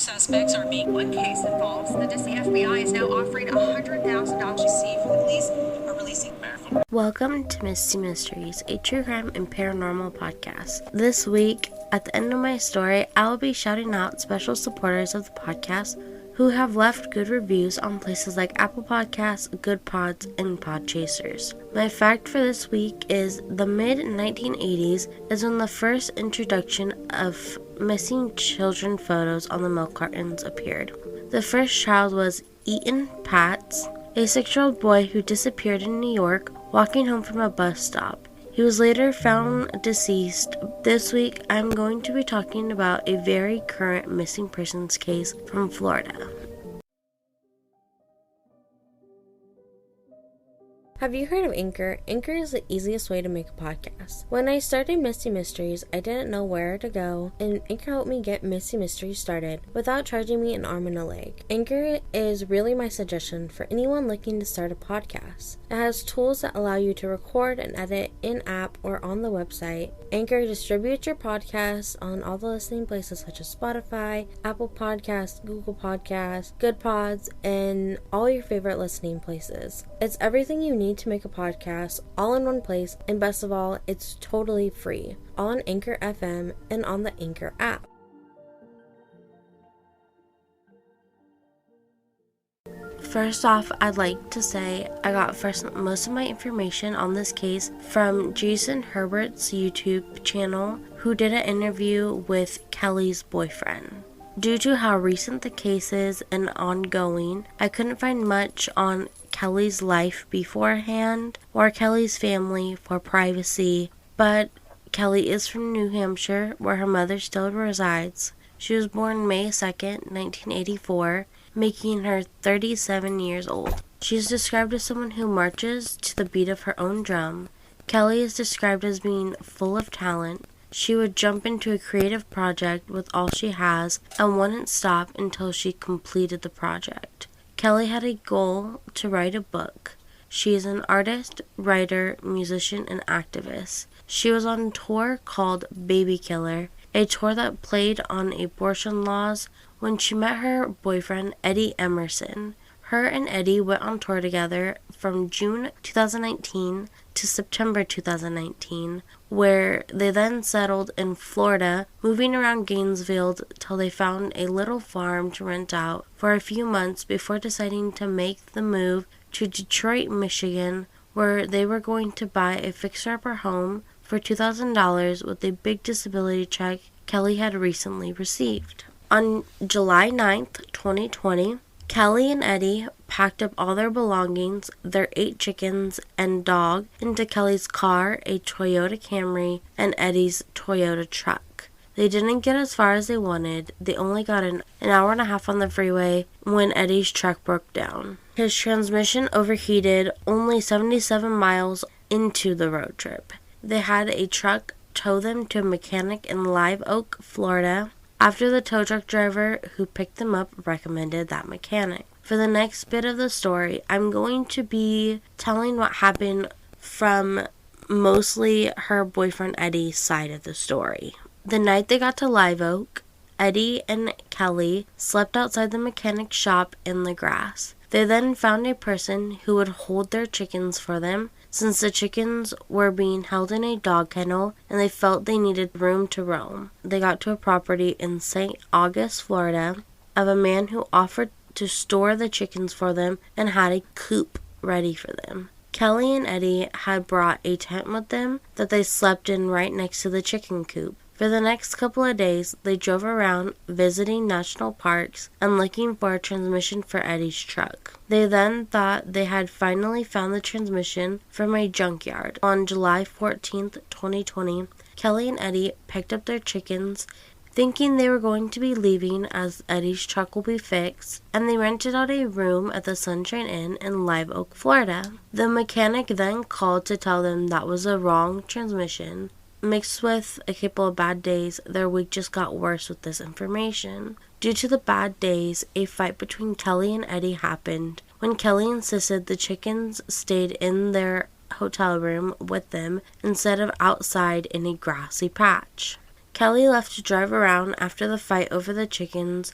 suspects are being. One case involves the FBI is now offering $100,000 to see if the police are releasing. Welcome to Misty Mysteries, a true crime and paranormal podcast. This week, at the end of my story, I will be shouting out special supporters of the podcast who have left good reviews on places like Apple Podcasts, Good Pods, and Podchasers. My fact for this week is the mid-1980s is when the first introduction of missing children photos on the milk cartons appeared. The first child was Eaton Patz, a 6-year-old boy who disappeared in New York walking home from a bus stop. He was later found deceased. This week, I'm going to be talking about a very current missing persons case from Florida. Have you heard of Anchor? Anchor is the easiest way to make a podcast. When I started Misty Mysteries, I didn't know where to go, and Anchor helped me get Misty Mysteries started without charging me an arm and a leg. Anchor is really my suggestion for anyone looking to start a podcast. It has tools that allow you to record and edit in-app or on the website. Anchor distributes your podcasts on all the listening places such as Spotify, Apple Podcasts, Google Podcasts, Good Pods, and all your favorite listening places. It's everything you need to make a podcast all in one place, and best of all, it's totally free, all on Anchor FM and on the Anchor app. First off, I'd like to say I got most of my information on this case from Jason Herbert's YouTube channel, who did an interview with Kelley's boyfriend. Due to how recent the case is and ongoing, I couldn't find much on Kelley's life beforehand or Kelley's family for privacy, but Kelley is from New Hampshire, where her mother still resides. She was born May 2nd, 1984, making her 37 years old. She is described as someone who marches to the beat of her own drum. Kelley is described as being full of talent. She would jump into a creative project with all she has and wouldn't stop until she completed the project. Kelley had a goal to write a book. She is an artist, writer, musician, and activist. She was on a tour called Baby Killer, a tour that played on abortion laws, when she met her boyfriend, Eddie Emerson. Her and Eddie went on tour together from June 2019 to September 2019, where they then settled in Florida, moving around Gainesville till they found a little farm to rent out for a few months before deciding to make the move to Detroit, Michigan, where they were going to buy a fixer-upper home for $2,000 with a big disability check Kelley had recently received. On July 9th, 2020, Kelley and Eddie packed up all their belongings, their 8 chickens and dog, into Kelley's car, a Toyota Camry, and Eddie's Toyota truck. They didn't get as far as they wanted. They only got an hour and a half on the freeway when Eddie's truck broke down. His transmission overheated only 77 miles into the road trip. They had a truck tow them to a mechanic in Live Oak, Florida, after the tow truck driver who picked them up recommended that mechanic. For the next bit of the story, I'm going to be telling what happened from mostly her boyfriend Eddie's side of the story. The night they got to Live Oak, Eddie and Kelley slept outside the mechanic's shop in the grass. They then found a person who would hold their chickens for them, since the chickens were being held in a dog kennel and they felt they needed room to roam. They got to a property in St. August, Florida, of a man who offered to store the chickens for them and had a coop ready for them. Kelley and Eddie had brought a tent with them that they slept in right next to the chicken coop. For the next couple of days, they drove around visiting national parks and looking for a transmission for Eddie's truck. They then thought they had finally found the transmission from a junkyard. On July 14th, 2020, Kelley and Eddie picked up their chickens, thinking they were going to be leaving as Eddie's truck will be fixed, and they rented out a room at the Sunshine Inn in Live Oak, Florida. The mechanic then called to tell them that was a wrong transmission. Mixed with a couple of bad days, their week just got worse with this information. Due to the bad days, a fight between Kelley and Eddie happened when Kelley insisted the chickens stayed in their hotel room with them instead of outside in a grassy patch. Kelley left to drive around after the fight over the chickens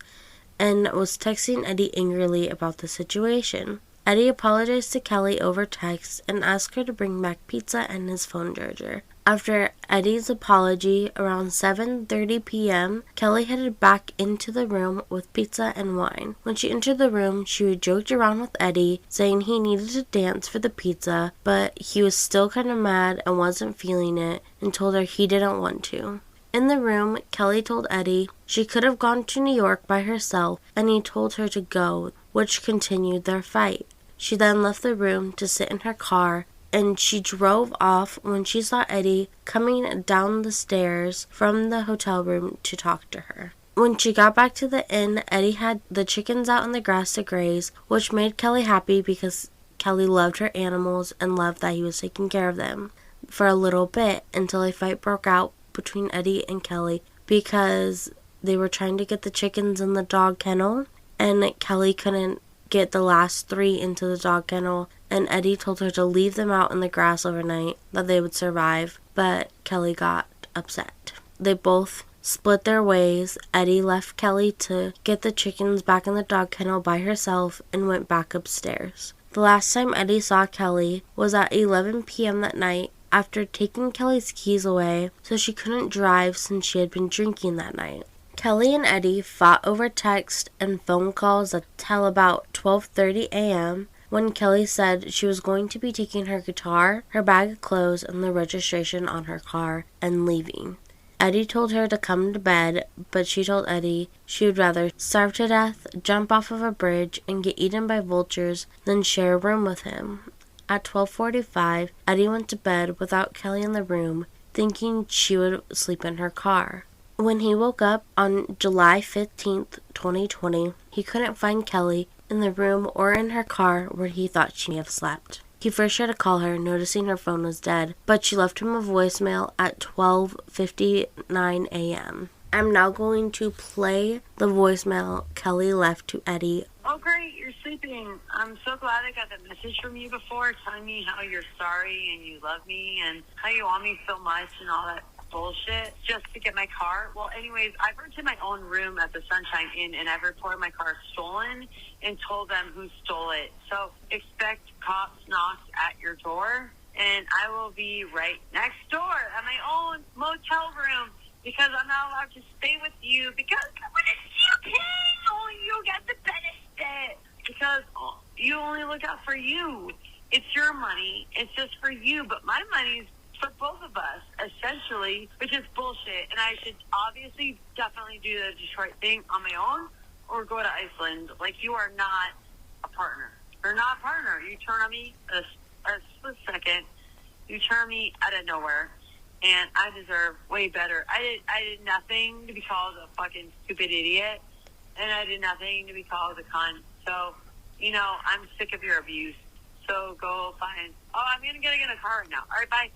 and was texting Eddie angrily about the situation. Eddie apologized to Kelley over text and asked her to bring back pizza and his phone charger. After Eddie's apology, around 7:30 p.m., Kelley headed back into the room with pizza and wine. When she entered the room, she joked around with Eddie, saying he needed to dance for the pizza, but he was still kind of mad and wasn't feeling it, and told her he didn't want to. In the room, Kelley told Eddie she could have gone to New York by herself, and he told her to go, which continued their fight. She then left the room to sit in her car, and she drove off when she saw Eddie coming down the stairs from the hotel room to talk to her. When she got back to the inn, Eddie had the chickens out in the grass to graze, which made Kelley happy because Kelley loved her animals and loved that he was taking care of them for a little bit until a fight broke out between Eddie and Kelley because they were trying to get the chickens in the dog kennel, and Kelley couldn't get the last 3 into the dog kennel, and Eddie told her to leave them out in the grass overnight, that they would survive, but Kelley got upset. They both split their ways. Eddie left Kelley to get the chickens back in the dog kennel by herself and went back upstairs. The last time Eddie saw Kelley was at 11 p.m. that night after taking Kelley's keys away, so she couldn't drive since she had been drinking that night. Kelley and Eddie fought over text and phone calls until about 12:30 a.m. when Kelley said she was going to be taking her guitar, her bag of clothes, and the registration on her car and leaving. Eddie told her to come to bed, but she told Eddie she would rather starve to death, jump off of a bridge, and get eaten by vultures than share a room with him. At 12:45, Eddie went to bed without Kelley in the room, thinking she would sleep in her car. When he woke up on July 15th, 2020, he couldn't find Kelley in the room or in her car where he thought she may have slept. He first tried to call her, noticing her phone was dead, but she left him a voicemail at 12:59 a.m. I'm now going to play the voicemail Kelley left to Eddie. Oh, great, you're sleeping. I'm so glad I got that message from you before telling me how you're sorry and you love me and how you want me so much and all that bullshit just to get my car. Well, anyways, I've rented my own room at the Sunshine Inn, and I've reported my car stolen and told them who stole it. So expect cops knocks at your door, and I will be right next door at my own motel room because I'm not allowed to stay with you because when it's you paying, you get the benefit because you only look out for you. It's your money. It's just for you, but my money's for both of us, essentially, which is bullshit. And I should obviously definitely do the Detroit thing on my own or go to Iceland. Like, you are not a partner. You're not a partner. You turn on me a split second. You turn me out of nowhere. And I deserve way better. I did nothing to be called a fucking stupid idiot. And I did nothing to be called a cunt. So, I'm sick of your abuse. So go find... Oh, I'm going to get in a car right now. All right, bye.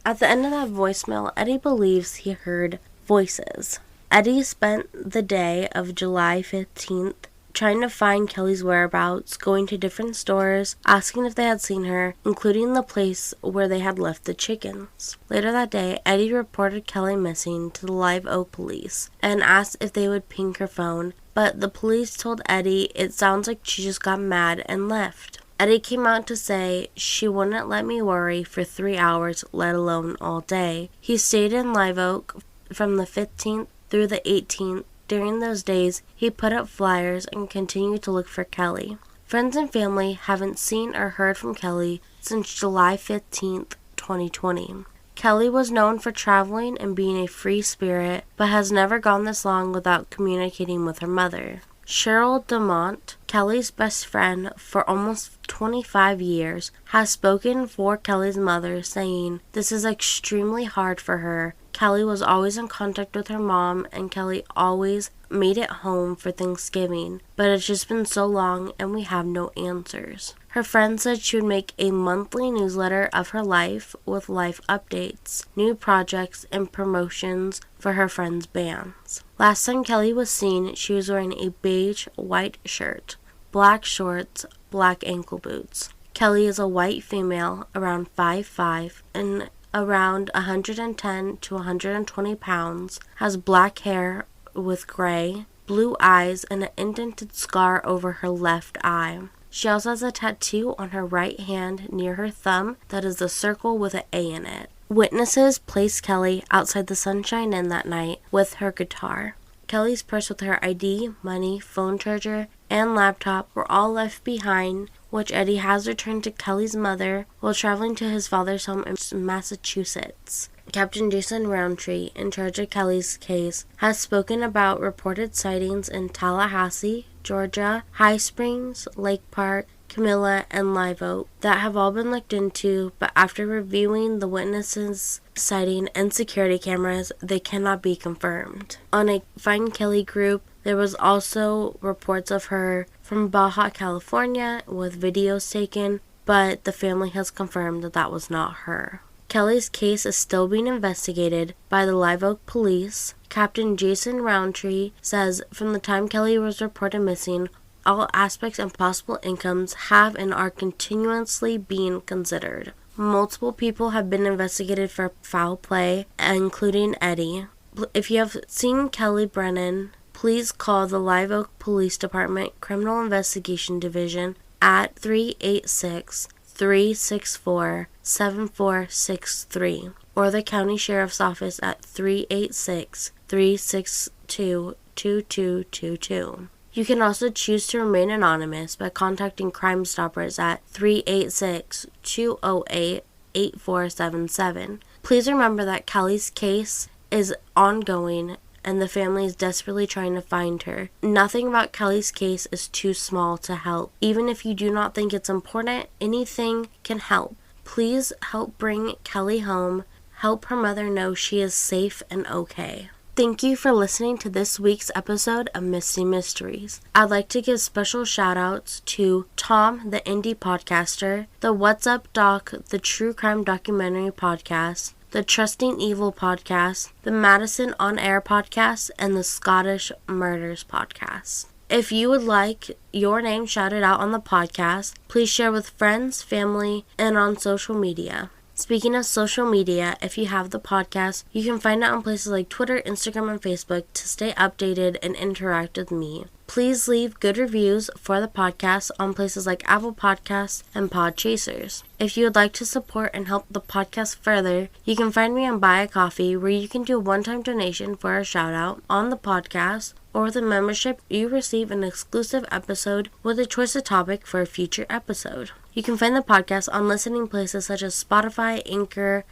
At the end of that voicemail, Eddie believes he heard voices. Eddie spent the day of July 15th trying to find Kelley's whereabouts, going to different stores, asking if they had seen her, including the place where they had left the chickens. Later that day, Eddie reported Kelley missing to the Live Oak police and asked if they would ping her phone, but the police told Eddie it sounds like she just got mad and left. Eddie came out to say she wouldn't let me worry for 3 hours, let alone all day. He stayed in Live Oak from the 15th through the 18th. During those days, he put up flyers and continued to look for Kelley. Friends and family haven't seen or heard from Kelley since July 15th, 2020. Kelley was known for traveling and being a free spirit, but has never gone this long without communicating with her mother. Cheryl DeMont, Kelley's best friend for almost 25 years, has spoken for Kelley's mother, saying this is extremely hard for her. Kelley was always in contact with her mom, and Kelley always made it home for Thanksgiving, but it's just been so long and we have no answers. Her friend said she would make a monthly newsletter of her life with life updates, new projects, and promotions for her friends' bands. Last time Kelley was seen, she was wearing a beige white shirt, black shorts, black ankle boots. Kelley is a white female, around 5'5", and around 110 to 120 pounds, has black hair with gray, blue eyes, and an indented scar over her left eye. She also has a tattoo on her right hand near her thumb that is a circle with an A in it. Witnesses placed Kelley outside the Sunshine Inn that night with her guitar. Kelley's purse with her ID, money, phone charger, and laptop were all left behind, which Eddie has returned to Kelley's mother while traveling to his father's home in Massachusetts. Captain Jason Roundtree, in charge of Kelley's case, has spoken about reported sightings in Tallahassee, Georgia, High Springs, Lake Park, Camilla, and Live Oak that have all been looked into, but after reviewing the witnesses' sighting and security cameras, they cannot be confirmed. On a Find Kelley group, there was also reports of her from Baja, California, with videos taken, but the family has confirmed that that was not her. Kelley's case is still being investigated by the Live Oak police. Captain Jason Roundtree says from the time Kelley was reported missing, all aspects and possible incomes have and are continuously being considered. Multiple people have been investigated for foul play, including Eddie. If you have seen Kelley Brannon, please call the Live Oak Police Department Criminal Investigation Division at 386-364-7463 or the County Sheriff's Office at 386-362-2222. You can also choose to remain anonymous by contacting Crime Stoppers at 386-208-8477. Please remember that Kelley's case is ongoing and the family is desperately trying to find her. Nothing about Kelley's case is too small to help. Even if you do not think it's important, anything can help. Please help bring Kelley home. Help her mother know she is safe and okay. Thank you for listening to this week's episode of Misty Mysteries. I'd like to give special shout outs to Tom, the indie podcaster, the What's Up Doc, the true crime documentary podcast, the Trusting Evil podcast, the Madison On Air podcast, and the Scottish Murders podcast. If you would like your name shouted out on the podcast, please share with friends, family, and on social media. Speaking of social media, if you have the podcast, you can find it on places like Twitter, Instagram, and Facebook to stay updated and interact with me. Please leave good reviews for the podcast on places like Apple Podcasts and Podchasers. If you would like to support and help the podcast further, you can find me on Buy a Coffee, where you can do a one-time donation for a shout-out on the podcast, or with a membership, you receive an exclusive episode with a choice of topic for a future episode. You can find the podcast on listening places such as Spotify, Anchor,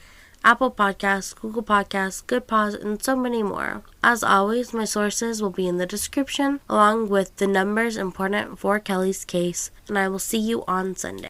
Apple Podcasts, Google Podcasts, Goodpods, and so many more. As always, my sources will be in the description, along with the numbers important for Kelley's case, and I will see you on Sunday.